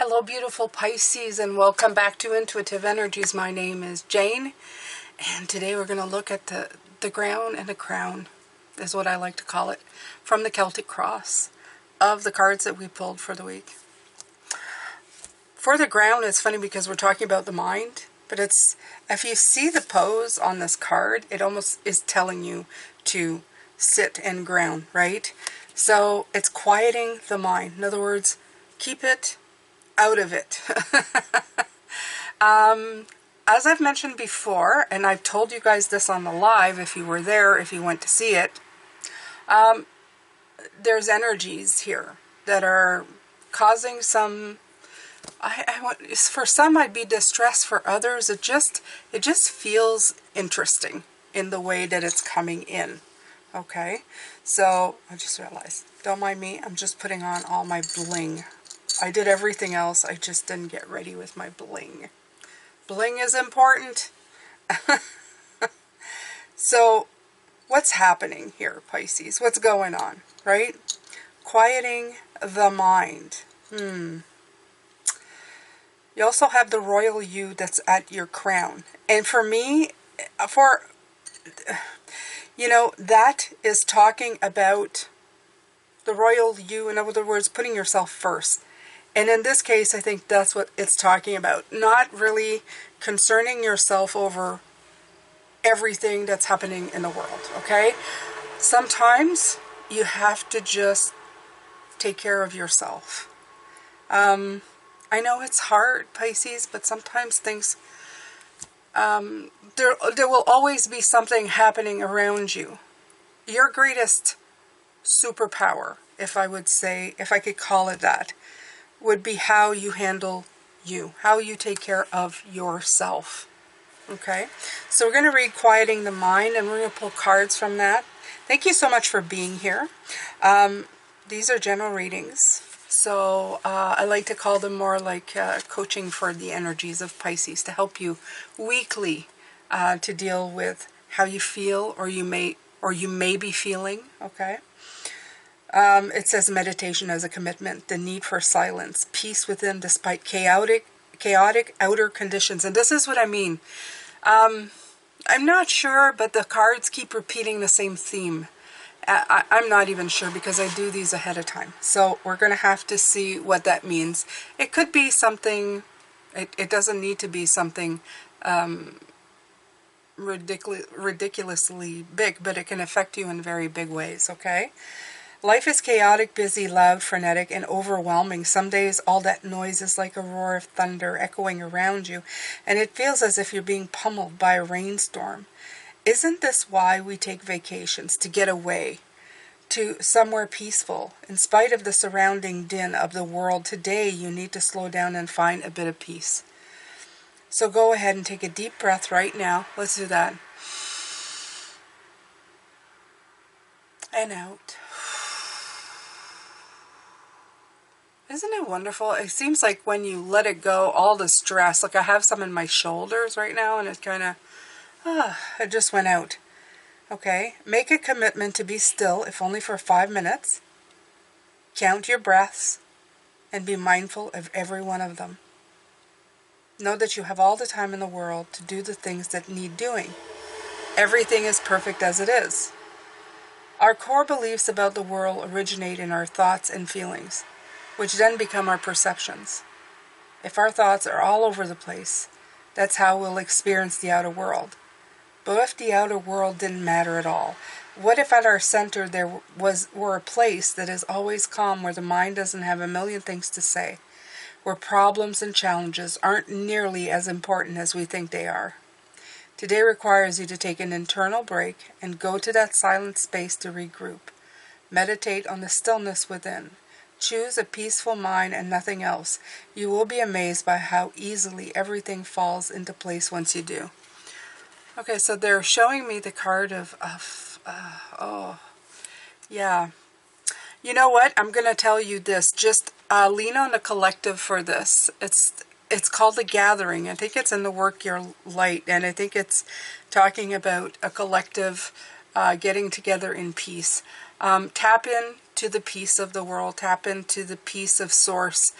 Hello, beautiful Pisces, and welcome back to Intuitive Energies. My name is Jane, and today we're going to look at the ground and the crown, is what I like to call it, from the Celtic cross of the cards that we pulled for the week. For the ground, it's funny because we're talking about the mind, but it's, if you see the pose on this card, it almost is telling you to sit and ground, right? So it's quieting the mind. In other words, keep it out of it. As I've mentioned before, and I've told you guys this on the live, if you were there, if you went to see it, there's energies here that are causing some, for some I'd be distressed, for others it just feels interesting in the way that it's coming in. Okay, so I just realized, don't mind me, I'm just putting on all my bling. I did everything else, I just didn't get ready with my bling. Bling is important. So, what's happening here, Pisces? What's going on, right? Quieting the mind. You also have the royal you that's at your crown. And for me, that is talking about the royal you, in other words, putting yourself first. And in this case, I think that's what it's talking about. Not really concerning yourself over everything that's happening in the world, okay? Sometimes you have to just take care of yourself. I know it's hard, Pisces, but sometimes things, there will always be something happening around you. Your greatest superpower, if I would say, if I could call it that, would be how you handle you, how you take care of yourself. Okay, so we're going to read Quieting the Mind, and we're going to pull cards from that. Thank you so much for being here. These are general readings, so I like to call them more like coaching for the energies of Pisces, to help you weekly to deal with how you feel, or you may be feeling. Okay. It says meditation as a commitment, the need for silence, peace within despite chaotic outer conditions. And this is what I mean. I'm not sure, but the cards keep repeating the same theme. I'm not even sure, because I do these ahead of time. So we're going to have to see what that means. It could be something, it doesn't need to be something ridiculously big, but it can affect you in very big ways, okay? Life is chaotic, busy, loud, frenetic, and overwhelming. Some days all that noise is like a roar of thunder echoing around you, and it feels as if you're being pummeled by a rainstorm. Isn't this why we take vacations? To get away, to somewhere peaceful. In spite of the surrounding din of the world today, you need to slow down and find a bit of peace. So go ahead and take a deep breath right now. Let's do that. And out. Isn't it wonderful? It seems like when you let it go, all the stress, like I have some in my shoulders right now, and it kind of, it just went out. Okay, make a commitment to be still, if only for 5 minutes. Count your breaths, and be mindful of every one of them. Know that you have all the time in the world to do the things that need doing. Everything is perfect as it is. Our core beliefs about the world originate in our thoughts and feelings, which then become our perceptions. If our thoughts are all over the place, that's how we'll experience the outer world. But if the outer world didn't matter at all, what if at our center there were a place that is always calm, where the mind doesn't have a million things to say, where problems and challenges aren't nearly as important as we think they are? Today requires you to take an internal break and go to that silent space to regroup. Meditate on the stillness within. Choose a peaceful mind and nothing else. You will be amazed by how easily everything falls into place once you do. Okay, so they're showing me the card of oh, yeah. You know what? I'm going to tell you this. Just lean on the collective for this. It's called The Gathering. I think it's in the Work Your Light, and I think it's talking about a collective getting together in peace. Tap in to the peace of the world. Tap into the peace of Source.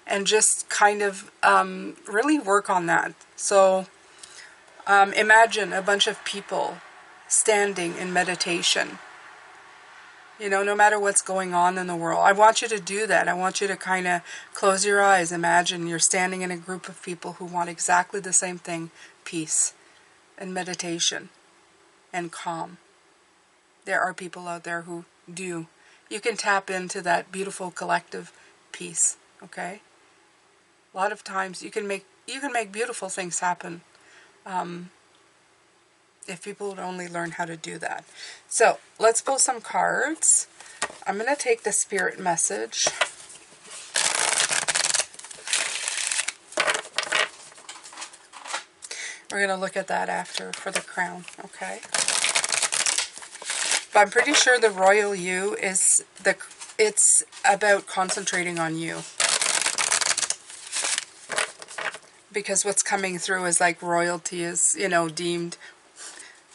and just kind of really work on that. So imagine a bunch of people standing in meditation. You know, no matter what's going on in the world. I want you to do that. I want you to kind of close your eyes. Imagine you're standing in a group of people who want exactly the same thing. Peace and meditation and calm. There are people out there who do. You can tap into that beautiful collective peace, okay? A lot of times you can make beautiful things happen. If people would only learn how to do that. So, let's pull some cards. I'm going to take the spirit message. We're going to look at that after for the crown, okay? But I'm pretty sure the royal you is it's about concentrating on you. Because what's coming through is like royalty is, you know, deemed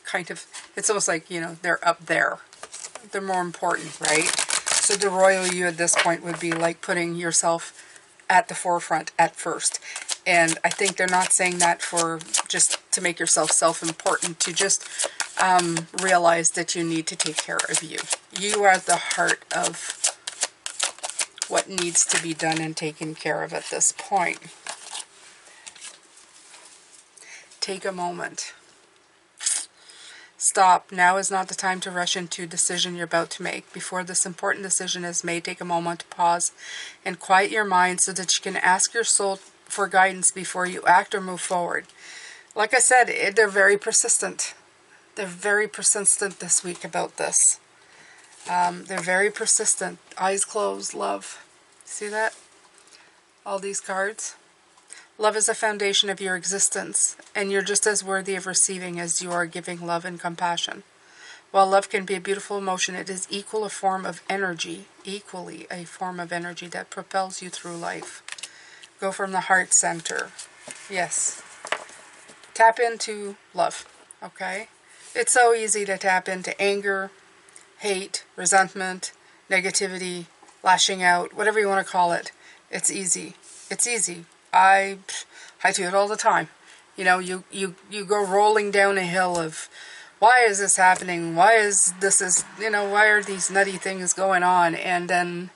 kind of, it's almost like, you know, they're up there. They're more important, right? So the royal you at this point would be like putting yourself at the forefront at first. And I think they're not saying that for just to make yourself self-important, to just realize that you need to take care of you. You are the heart of what needs to be done and taken care of at this point. Take a moment. Stop. Now is not the time to rush into a decision you're about to make. Before this important decision is made, take a moment to pause and quiet your mind so that you can ask your soul for guidance before you act or move forward. Like I said, they're very persistent. They're very persistent this week about this. They're very persistent. Eyes closed, love. See that? All these cards. Love is the foundation of your existence, and you're just as worthy of receiving as you are giving love and compassion. While love can be a beautiful emotion, it is equally a form of energy that propels you through life. Go from the heart center. Yes. Tap into love, okay? It's so easy to tap into anger, hate, resentment, negativity, lashing out, whatever you want to call it. It's easy. It's easy. I do it all the time. You know, you go rolling down a hill of, why is this happening? Why are these nutty things going on? And then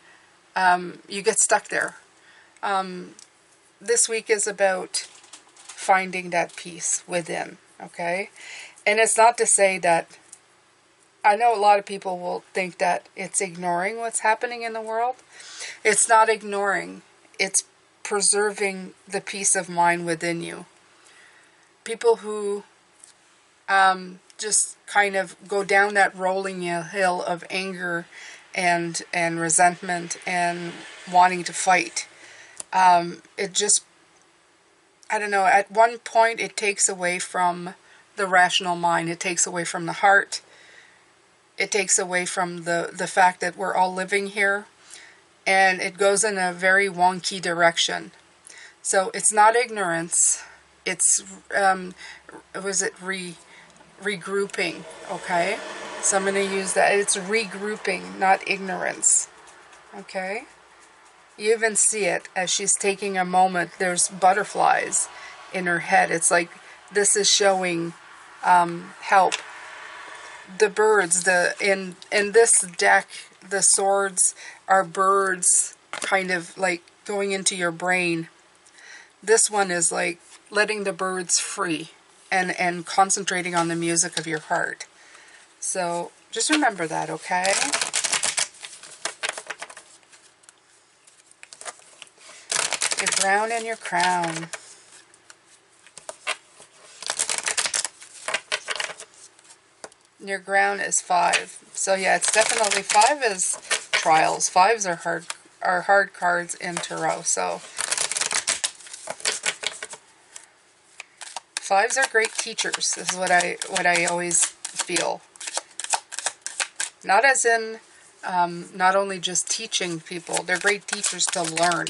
you get stuck there. This week is about finding that peace within, okay? And it's not to say that, I know a lot of people will think that it's ignoring what's happening in the world. It's not ignoring. It's preserving the peace of mind within you. People who just kind of go down that rolling hill of anger and resentment and wanting to fight. It just, I don't know, at one point it takes away from the rational mind. It takes away from the heart. It takes away from the fact that we're all living here. And it goes in a very wonky direction. So it's not ignorance. It's, regrouping, okay? So I'm going to use that. It's regrouping, not ignorance, okay? You even see it as she's taking a moment. There's butterflies in her head. It's like this is showing help. The birds, in this deck, the swords are birds kind of like going into your brain. This one is like letting the birds free and concentrating on the music of your heart. So just remember that, okay? Your crown and your crown. Your ground is 5. So yeah, it's definitely 5 is trials. 5s are hard cards in tarot. So 5s are great teachers. This is what I always feel. Not as in not only just teaching people, they're great teachers to learn.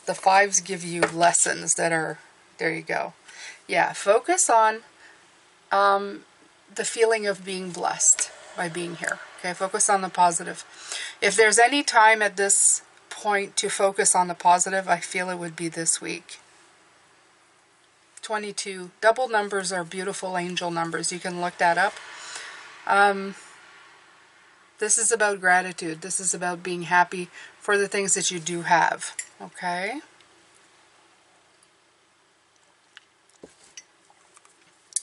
The 5s give you lessons that are, there you go. Yeah, focus on the feeling of being blessed by being here. Okay, focus on the positive. If there's any time at this point to focus on the positive, I feel it would be this week. 22. Double numbers are beautiful angel numbers. You can look that up. This is about gratitude. This is about being happy for the things that you do have. Okay?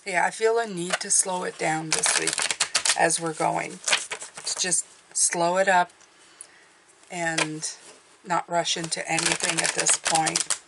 Yeah, I feel a need to slow it down this week as we're going. To just slow it up and not rush into anything at this point.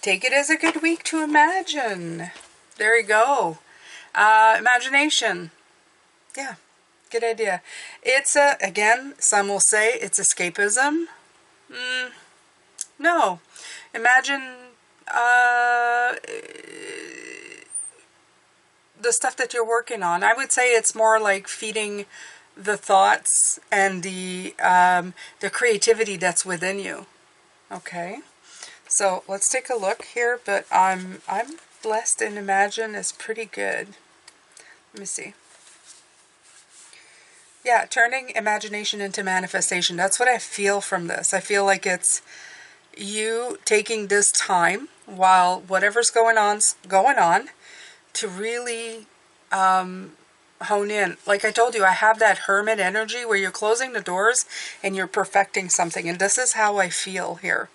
Take it as a good week to imagine. There you go. Imagination. Yeah, good idea. It's again, some will say it's escapism. No. Imagine the stuff that you're working on. I would say it's more like feeding the thoughts and the creativity that's within you. Okay. So let's take a look here, but I'm blessed and imagine is pretty good. Let me see. Yeah, turning imagination into manifestation. That's what I feel from this. I feel like it's you taking this time while whatever's going on to really hone in. Like I told you, I have that hermit energy where you're closing the doors and you're perfecting something. And this is how I feel here.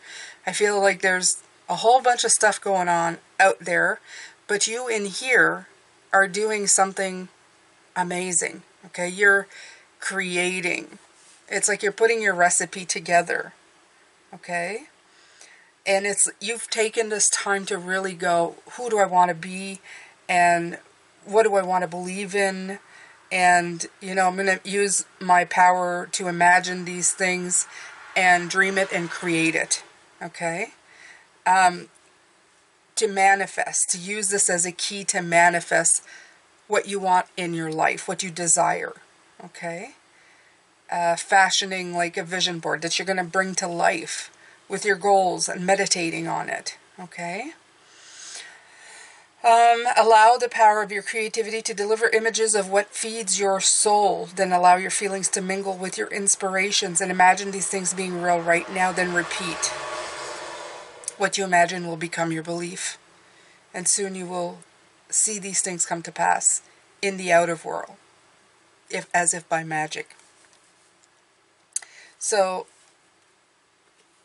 I feel like there's a whole bunch of stuff going on out there, but you in here are doing something amazing. Okay, you're creating. It's like you're putting your recipe together. Okay? And you've taken this time to really go, who do I want to be? And what do I want to believe in? And, you know, I'm going to use my power to imagine these things and dream it and create it. Okay? To manifest, to use this as a key to manifest what you want in your life, what you desire. Okay? Fashioning like a vision board that you're going to bring to life with your goals and meditating on it. Okay? Allow the power of your creativity to deliver images of what feeds your soul. Then allow your feelings to mingle with your inspirations and imagine these things being real right now. Then repeat. What you imagine will become your belief. And soon you will see these things come to pass in the outer world, as if by magic. So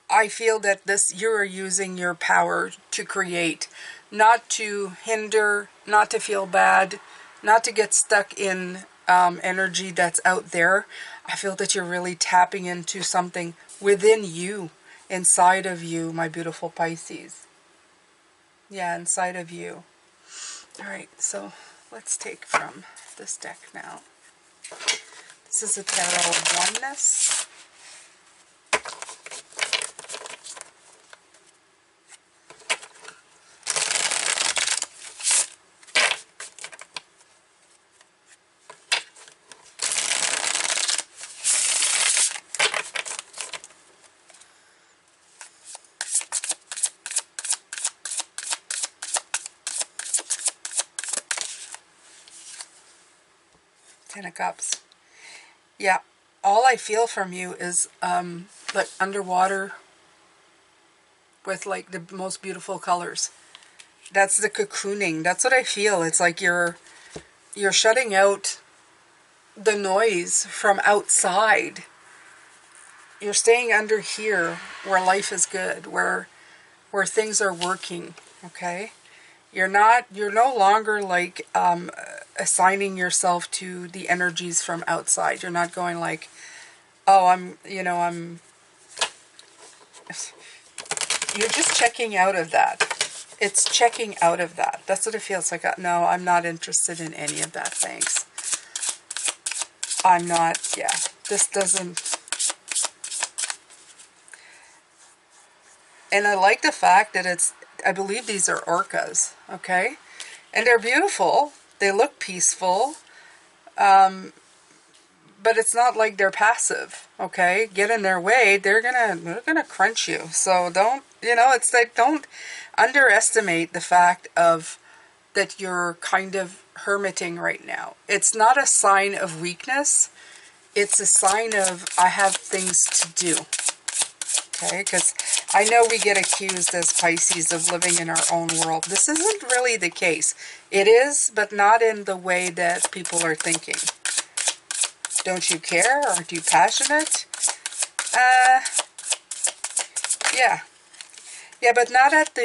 I feel that you are using your power to create, not to hinder, not to feel bad, not to get stuck in energy that's out there. I feel that you're really tapping into something within you, inside of you, my beautiful Pisces. Yeah, inside of you. All right, so let's take from this deck now. This is a Tarot of Oneness. Ten of Cups. Yeah, all I feel from you is like underwater with like the most beautiful colors. That's the cocooning. That's what I feel. It's like you're shutting out the noise from outside. You're staying under here where life is good, where things are working, okay? You're no longer like assigning yourself to the energies from outside. You're not going like, oh, you're just checking out of that. It's checking out of that. That's what it feels like. No, I'm not interested in any of that, thanks. I'm not, yeah, this doesn't. And I like the fact that I believe these are orcas, okay? And they're beautiful. They look peaceful. But but it's not like they're passive, okay? Get in their way, they're gonna crunch you. So don't, it's like, don't underestimate the fact of that you're kind of hermiting right now. It's not a sign of weakness. It's a sign of, I have things to do. Okay, because I know we get accused as Pisces of living in our own world. This isn't really the case. It is, but not in the way that people are thinking. Don't you care? Aren't you passionate? Yeah. Yeah, but not at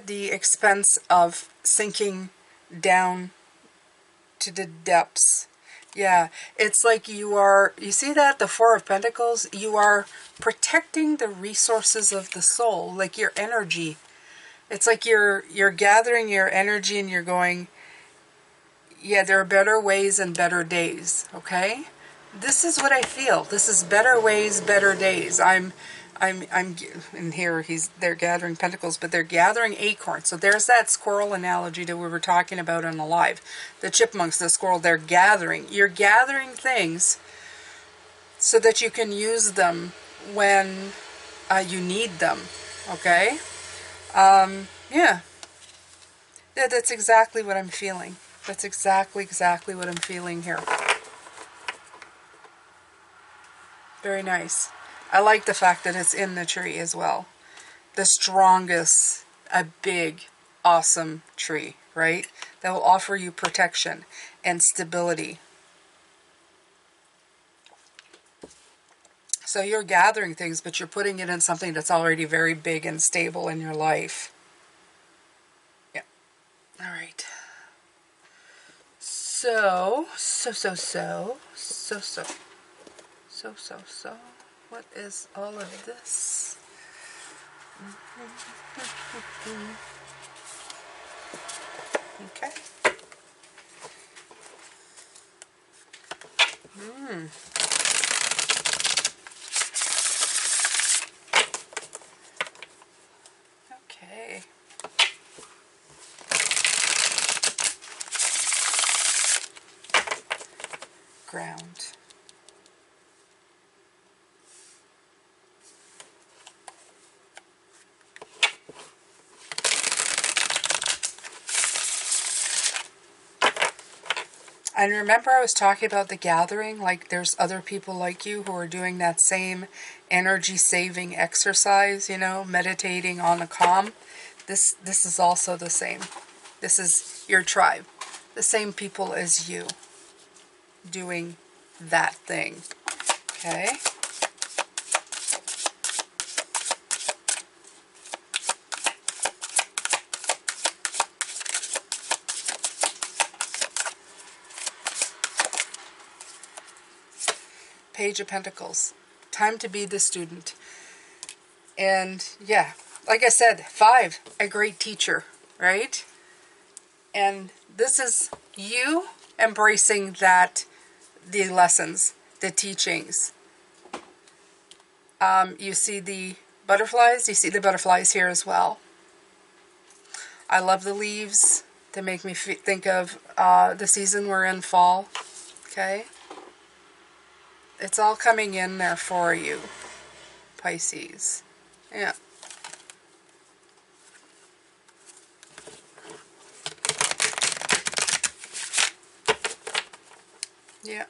the expense of sinking down to the depths. Yeah, it's like you see that, the Four of Pentacles, you are protecting the resources of the soul, like your energy. It's like you're gathering your energy and you're going, yeah, there are better ways and better days, okay? This is what I feel. This is better ways, better days. I'm in here, they're gathering pentacles, but they're gathering acorns. So there's that squirrel analogy that we were talking about on the live. The chipmunks, the squirrel, they're gathering. You're gathering things so that you can use them when you need them, okay? Yeah. Yeah, that's exactly what I'm feeling. That's exactly what I'm feeling here. Very nice. I like the fact that it's in the tree as well. The strongest, a big, awesome tree, right? That will offer you protection and stability. So you're gathering things, but you're putting it in something that's already very big and stable in your life. Yeah. All right. So. What is all of this? Okay. Okay. Ground. And remember I was talking about the gathering, like there's other people like you who are doing that same energy saving exercise, meditating on the calm. This is also the same. This is your tribe. The same people as you doing that thing. Okay? Page of Pentacles. Time to be the student. And yeah, like I said, 5, a great teacher, right? And this is you embracing the lessons, the teachings. You see the butterflies. You see the butterflies here as well. I love the leaves. They make me think of the season we're in, fall. Okay? It's all coming in there for you, Pisces. Yeah. Yeah.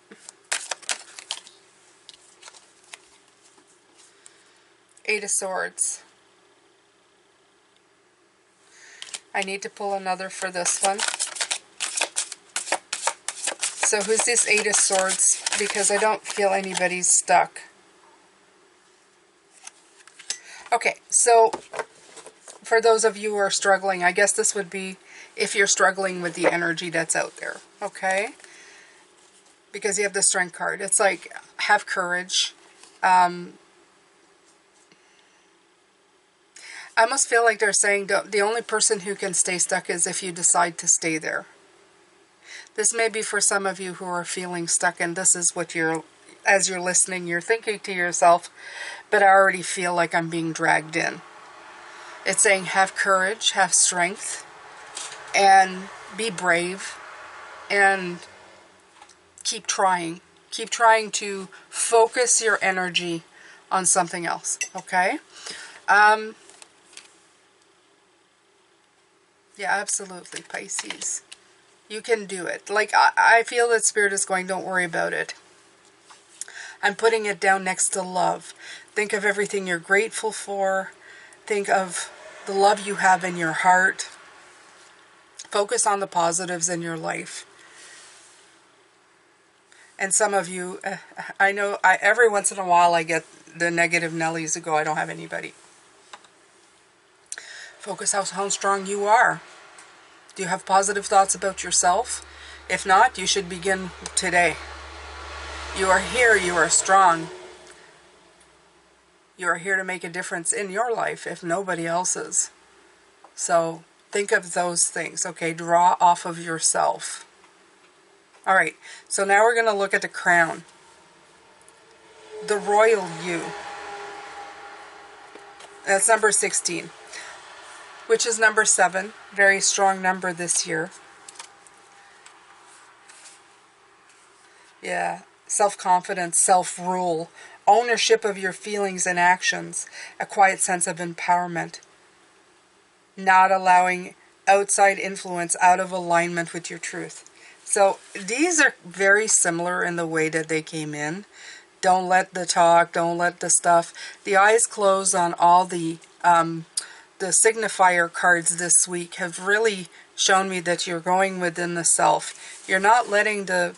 Eight of Swords. I need to pull another for this one. So who's this Eight of Swords? Because I don't feel anybody's stuck. Okay, so for those of you who are struggling, I guess this would be if you're struggling with the energy that's out there, okay? Because you have the Strength card. It's like, have courage. I almost feel like they're saying the only person who can stay stuck is if you decide to stay there. This may be for some of you who are feeling stuck, and this is what as you're listening, you're thinking to yourself, but I already feel like I'm being dragged in. It's saying have courage, have strength, and be brave, and keep trying. Keep trying to focus your energy on something else, okay? Yeah, absolutely, Pisces. You can do it. Like, I feel that Spirit is going, don't worry about it. I'm putting it down next to love. Think of everything you're grateful for. Think of the love you have in your heart. Focus on the positives in your life. And some of you, I know, every once in a while I get the negative Nellies who go, I don't have anybody. Focus how strong you are. Do you have positive thoughts about yourself? If not, you should begin today. You are here, you are strong. You are here to make a difference in your life if nobody else's. So think of those things, okay? Draw off of yourself. All right, so now we're going to look at the crown. The royal you. That's number 16, which is number 7. Very strong number this year. Yeah, self-confidence, self-rule, ownership of your feelings and actions, a quiet sense of empowerment, not allowing outside influence out of alignment with your truth. So these are very similar in the way that they came in. Don't let the talk, don't let the stuff. The eyes closed on all the signifier cards this week have really shown me that you're going within the self. You're not letting the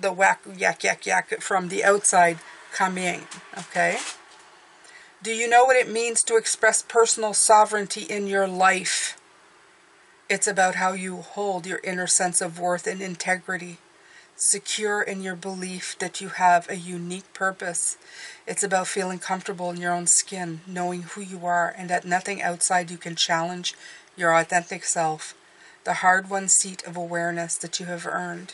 whack, yak from the outside come in, okay? Do you know what it means to express personal sovereignty in your life? It's about how you hold your inner sense of worth and integrity, secure in your belief that you have a unique purpose. It's about feeling comfortable in your own skin, knowing who you are, and that nothing outside you can challenge your authentic self, the hard-won seat of awareness that you have earned.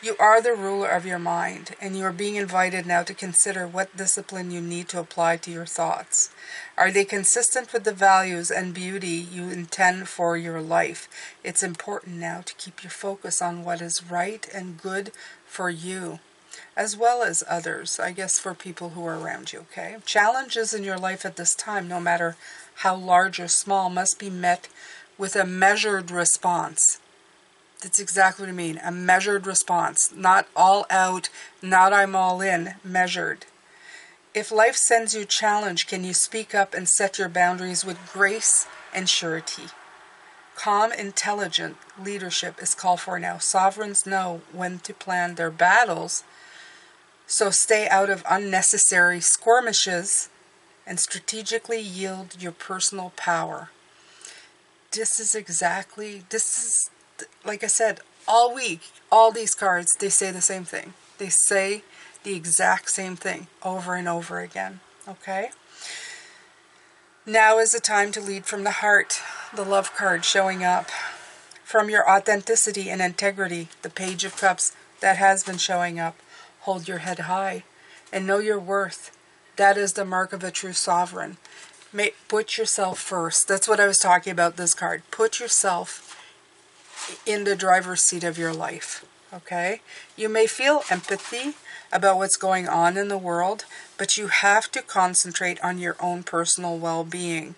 You are the ruler of your mind, and you are being invited now to consider what discipline you need to apply to your thoughts. Are they consistent with the values and beauty you intend for your life? It's important now to keep your focus on what is right and good for you, as well as others, I guess for people who are around you, okay? Challenges in your life at this time, no matter how large or small, must be met with a measured response. That's exactly what I mean. A measured response. Not all out, not I'm all in. Measured. If life sends you challenge, can you speak up and set your boundaries with grace and surety? Calm, intelligent leadership is called for now. Sovereigns know when to plan their battles, so stay out of unnecessary skirmishes and strategically yield your personal power. This is, like I said, all week, all these cards, they say the same thing. They say the exact same thing over and over again, okay? Now is the time to lead from the heart, the love card showing up. From your authenticity and integrity, the Page of Cups, that has been showing up. Hold your head high and know your worth. That is the mark of a true sovereign. Put yourself first. That's what I was talking about this card. Put yourself in the driver's seat of your life, okay? You may feel empathy about what's going on in the world, but you have to concentrate on your own personal well-being.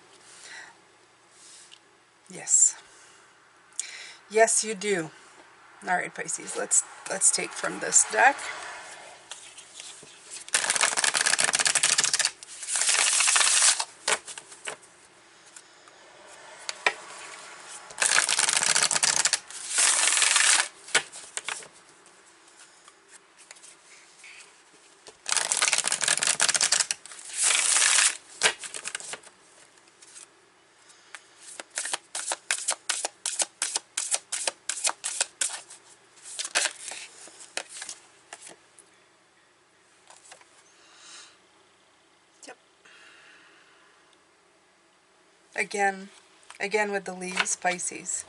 Yes. Yes, you do. All right, Pisces, let's take from this deck. Again with the leaves, Pisces.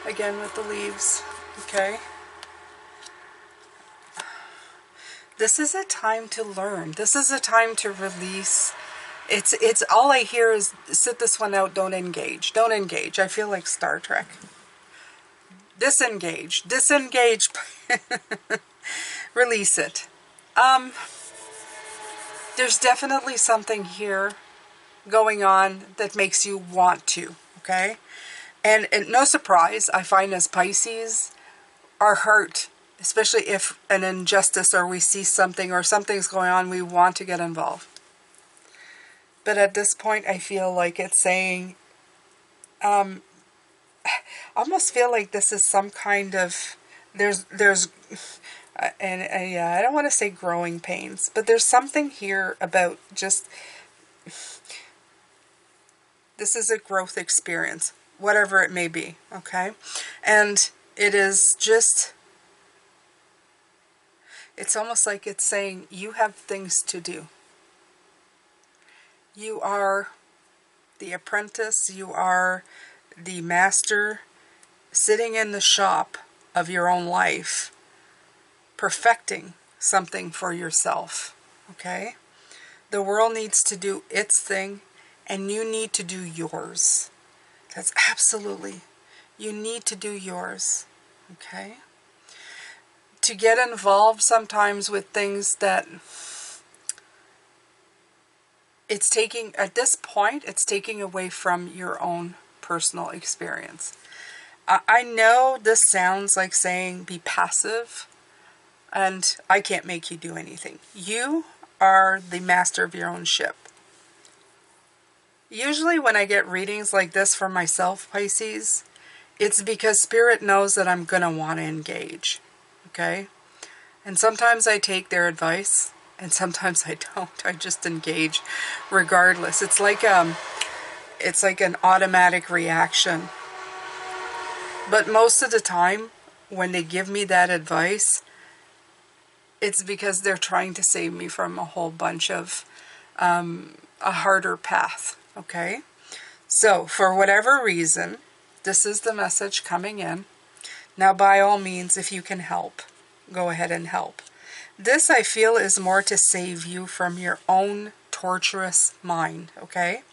Again with the leaves, okay? This is a time to learn. This is a time to release. It's all I hear is sit this one out, don't engage. Don't engage. I feel like Star Trek. Disengage. Disengage. Release it. There's definitely something here going on that makes you want to, okay? And no surprise, I find as Pisces, our heart, especially if an injustice or we see something or something's going on, we want to get involved. But at this point, I feel like it's saying, I almost feel like this is some kind of, I don't want to say growing pains, but there's something here about just, this is a growth experience, whatever it may be, okay? And it is just, it's almost like it's saying you have things to do. You are the apprentice, you are the master, sitting in the shop of your own life, perfecting something for yourself, okay? The world needs to do its thing, and you need to do yours. That's absolutely, you need to do yours, okay? To get involved sometimes with things that it's taking, at this point, it's taking away from your own personal experience. I know this sounds like saying be passive, and I can't make you do anything. You are the master of your own ship. Usually when I get readings like this for myself, Pisces, it's because Spirit knows that I'm going to want to engage, okay? And sometimes I take their advice, and sometimes I don't. I just engage regardless. It's like an automatic reaction. But most of the time, when they give me that advice, it's because they're trying to save me from a whole bunch of a harder path, okay? So, for whatever reason, this is the message coming in. Now, by all means, if you can help, go ahead and help. This, I feel, is more to save you from your own torturous mind, okay?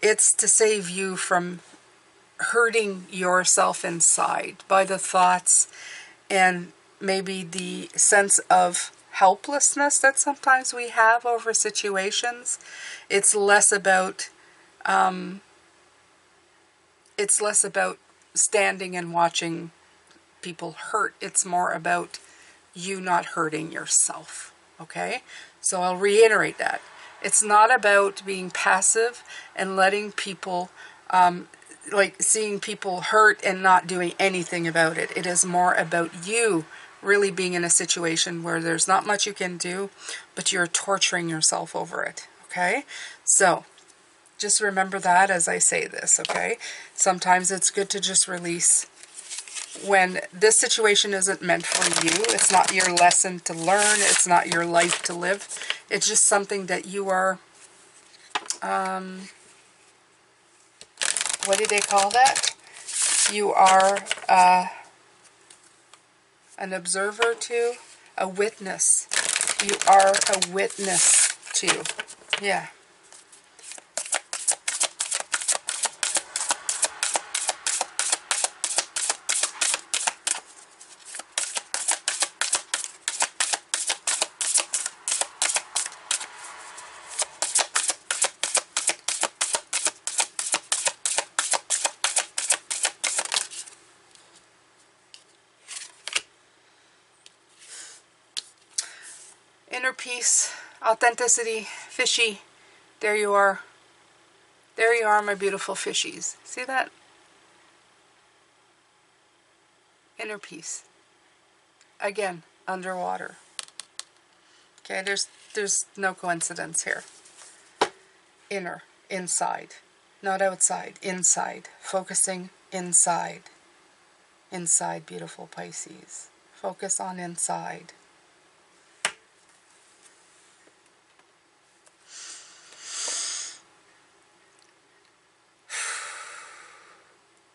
It's to save you from hurting yourself inside by the thoughts and maybe the sense of helplessness that sometimes we have over situations. It's less about standing and watching people hurt. It's more about you not hurting yourself, okay? So I'll reiterate that. It's not about being passive and letting people, like seeing people hurt and not doing anything about it. It is more about you really being in a situation where there's not much you can do, but you're torturing yourself over it, okay? So just remember that as I say this, okay? Sometimes it's good to just release when this situation isn't meant for you. It's not your lesson to learn. It's not your life to live. It's just something that you are, what do they call that? You are an observer to, a witness. You are a witness to. Yeah. Inner peace, authenticity, fishy. There you are. There you are, my beautiful fishies. See that? Inner peace. Again, underwater. Okay, there's no coincidence here. Inner, inside. Not outside, inside. Focusing inside. Inside, beautiful Pisces. Focus on inside.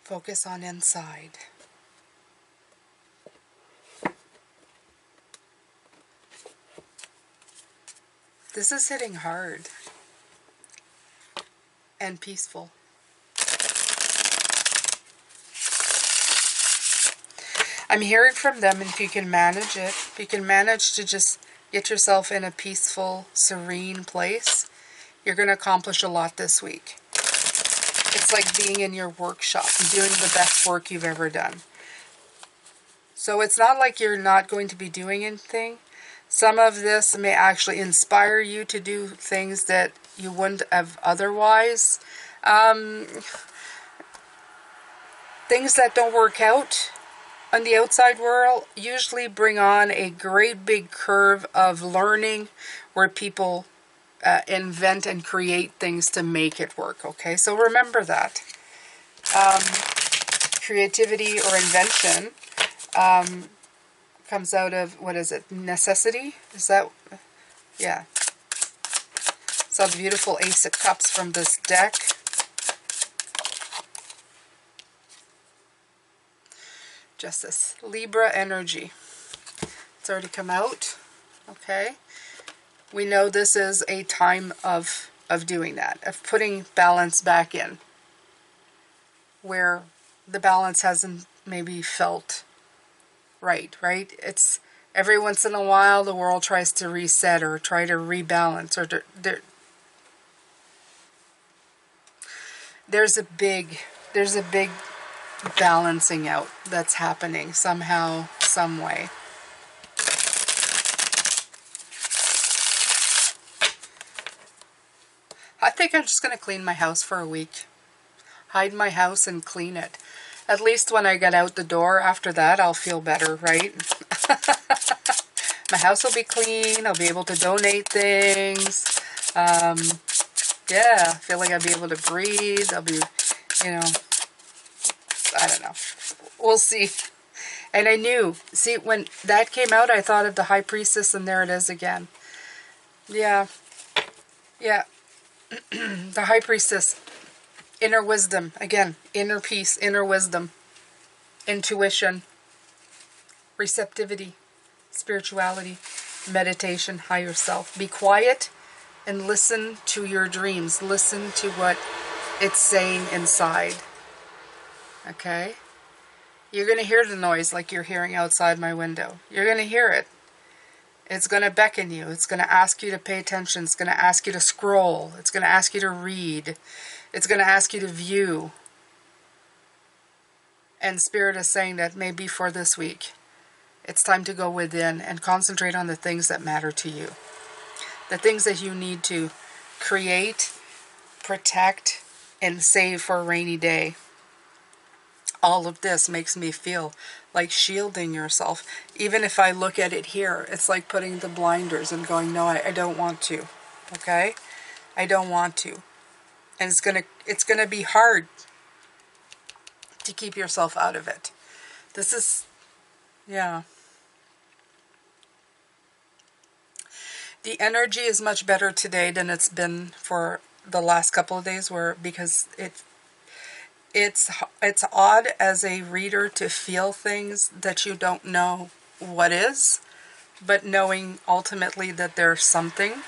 Focus on inside. This is hitting hard and peaceful. I'm hearing from them, and if you can manage it, if you can manage to just get yourself in a peaceful, serene place, you're going to accomplish a lot this week. It's like being in your workshop and doing the best work you've ever done. So it's not like you're not going to be doing anything. Some of this may actually inspire you to do things that you wouldn't have otherwise. Things that don't work out on the outside world usually bring on a great big curve of learning where people invent and create things to make it work, okay? So remember that. Creativity or invention comes out of, what is it, necessity? Is that, yeah. Saw the beautiful Ace of Cups from this deck. Justice. Libra energy. It's already come out, okay? We know this is a time of doing that, of putting balance back in, where the balance hasn't maybe felt right? It's every once in a while the world tries to reset or try to rebalance, or there's a big balancing out that's happening somehow, some way. I think I'm just going to clean my house for a week. Hide my house and clean it. At least when I get out the door, after that, I'll feel better, right? My house will be clean. I'll be able to donate things. Yeah, I feel like I'll be able to breathe. I'll be, you know, I don't know. We'll see. And I knew, see, when that came out, I thought of the High Priestess, and there it is again. Yeah. Yeah. The High Priestess. Inner wisdom. Again, inner peace, inner wisdom. Intuition. Receptivity. Spirituality. Meditation. Higher self. Be quiet and listen to your dreams. Listen to what it's saying inside. Okay? You're going to hear the noise like you're hearing outside my window. You're going to hear it. It's going to beckon you. It's going to ask you to pay attention. It's going to ask you to scroll. It's going to ask you to read. It's going to ask you to view. And Spirit is saying that maybe for this week, it's time to go within and concentrate on the things that matter to you. The things that you need to create, protect, and save for a rainy day. All of this makes me feel like shielding yourself. Even if I look at it here, it's like putting the blinders and going, no, I don't want to. Okay? I don't want to. And it's gonna be hard to keep yourself out of it. This is, yeah. The energy is much better today than it's been for the last couple of days, because it's odd as a reader to feel things that you don't know what is, but knowing ultimately that there's something.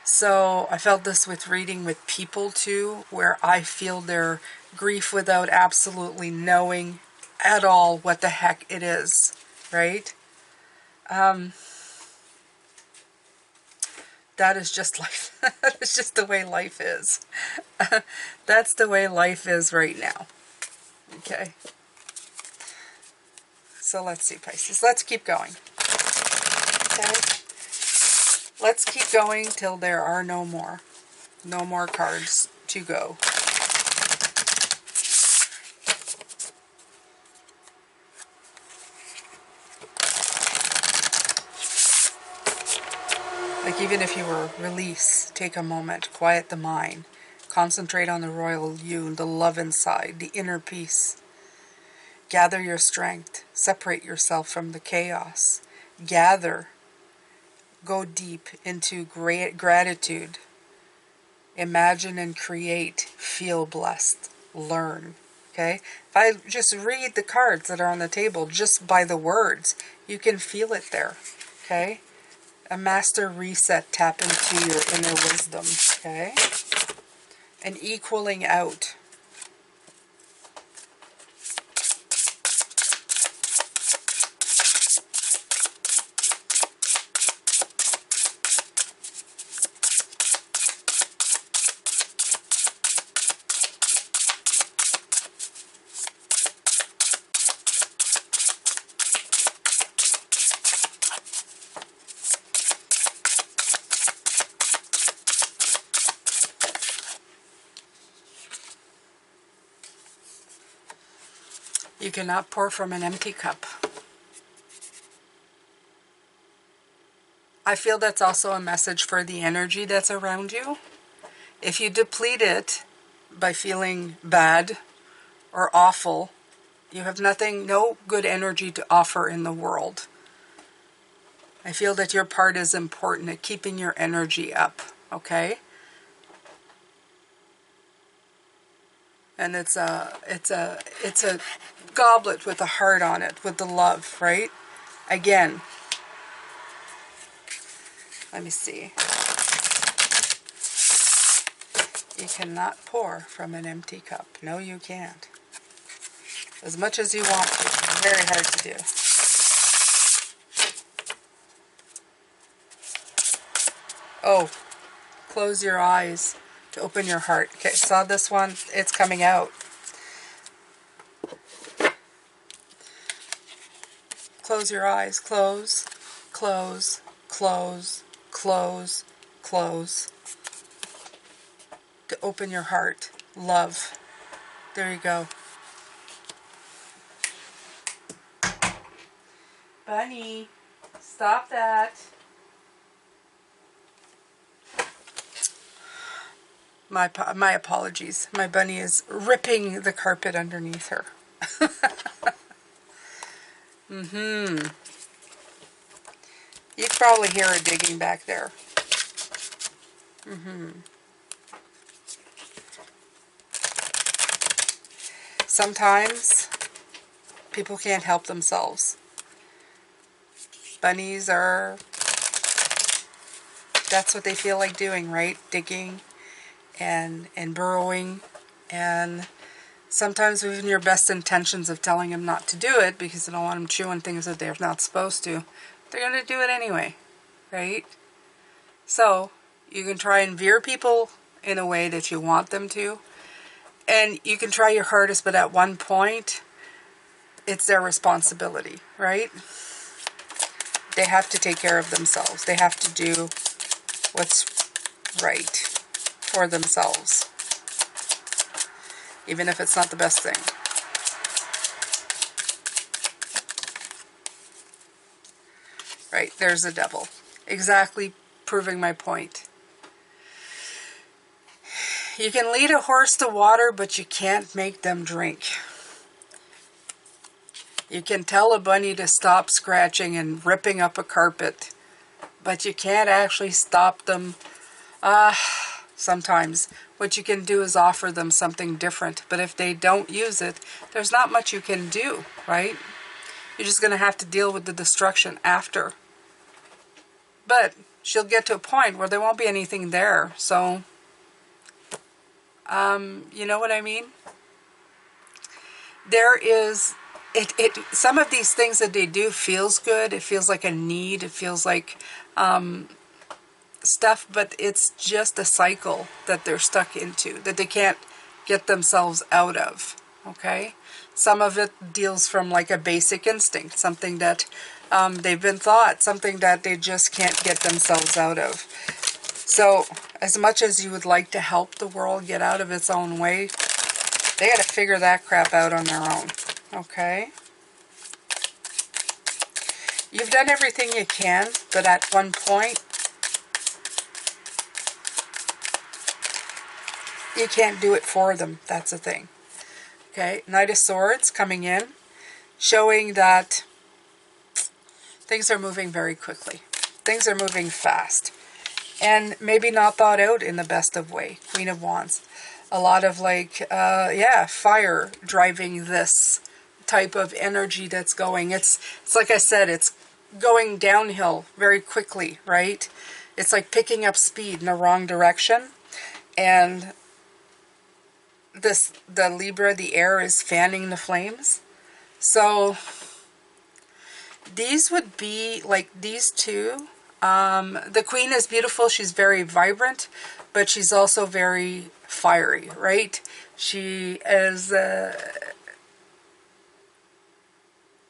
So I felt this with reading with people too, where I feel their grief without absolutely knowing at all what the heck it is, right? That is just life. That is just the way life is. That's the way life is right now. Okay. So let's see, Pisces. Let's keep going. Okay. Let's keep going till there are no more. No more cards to go. Like even if you were release, take a moment, quiet the mind, concentrate on the royal you, the love inside, the inner peace. Gather your strength, separate yourself from the chaos. Gather, go deep into great gratitude. Imagine and create, feel blessed, learn. Okay? If I just read the cards that are on the table just by the words, you can feel it there. Okay? A master reset, tap into your inner wisdom, okay? An equaling out. You cannot pour from an empty cup. I feel that's also a message for the energy that's around you. If you deplete it by feeling bad or awful, you have nothing, no good energy to offer in the world. I feel that your part is important at keeping your energy up, okay? And it's a goblet with a heart on it, with the love, right? Again, let me see. You cannot pour from an empty cup. No, you can't. As much as you want to. It's very hard to do. Oh, close your eyes to open your heart. Okay, saw this one? It's coming out. Close your eyes. Close, close, close, close, close. To open your heart. Love. There you go. Bunny, stop that. My apologies. My bunny is ripping the carpet underneath her. You can probably hear her digging back there. Sometimes people can't help themselves. Bunnies are, that's what they feel like doing, right? Digging and burrowing. And sometimes even your best intentions of telling them not to do it because you don't want them chewing things that they're not supposed to, they're going to do it anyway, right? So you can try and veer people in a way that you want them to. And you can try your hardest, but at one point, it's their responsibility, right? They have to take care of themselves. They have to do what's right for themselves, even if it's not the best thing. Right, there's the devil. Exactly proving my point. You can lead a horse to water, but you can't make them drink. You can tell a bunny to stop scratching and ripping up a carpet, but you can't actually stop them. Sometimes what you can do is offer them something different, but if they don't use it, there's not much you can do, right? You're just going to have to deal with the destruction after. But she'll get to a point where there won't be anything there, so you know what I mean? There is, some of these things that they do feels good. It feels like a need. It feels like stuff, but it's just a cycle that they're stuck into, that they can't get themselves out of, okay? Some of it deals from like a basic instinct, something that they've been taught, something that they just can't get themselves out of. So as much as you would like to help the world get out of its own way, they got to figure that crap out on their own, okay? You've done everything you can, but at one point, you can't do it for them. That's the thing. Okay, Knight of Swords coming in, showing that things are moving very quickly. Things are moving fast. And maybe not thought out in the best of way. Queen of Wands. A lot of like, fire driving this type of energy that's going. It's like I said, it's going downhill very quickly, right? It's like picking up speed in the wrong direction. And the Libra, the air, is fanning the flames. So these would be like these two. The Queen is beautiful. She's very vibrant, but she's also very fiery, right? She is,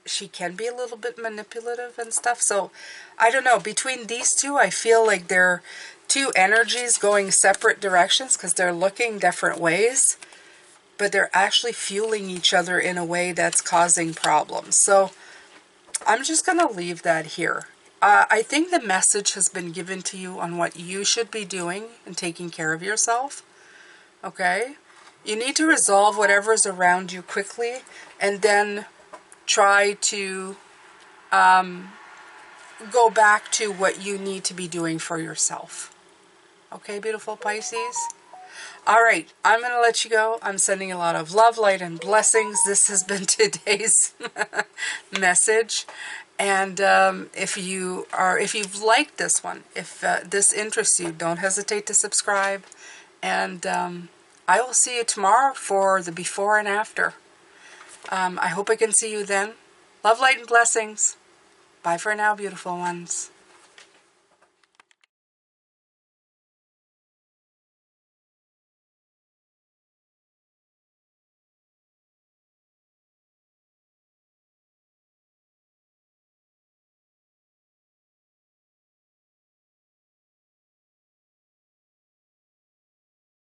she can be a little bit manipulative and stuff. So I don't know. Between these two, I feel like they're two energies going separate directions because they're looking different ways. but they're actually fueling each other in a way that's causing problems. So I'm just going to leave that here. I think the message has been given to you on what you should be doing and taking care of yourself. Okay? You need to resolve whatever's around you quickly, and then try to go back to what you need to be doing for yourself. Okay, beautiful Pisces? All right, I'm going to let you go. I'm sending a lot of love, light, and blessings. This has been today's message. And if you've liked this one, if this interests you, don't hesitate to subscribe. And I will see you tomorrow for the before and after. I hope I can see you then. Love, light, and blessings. Bye for now, beautiful ones.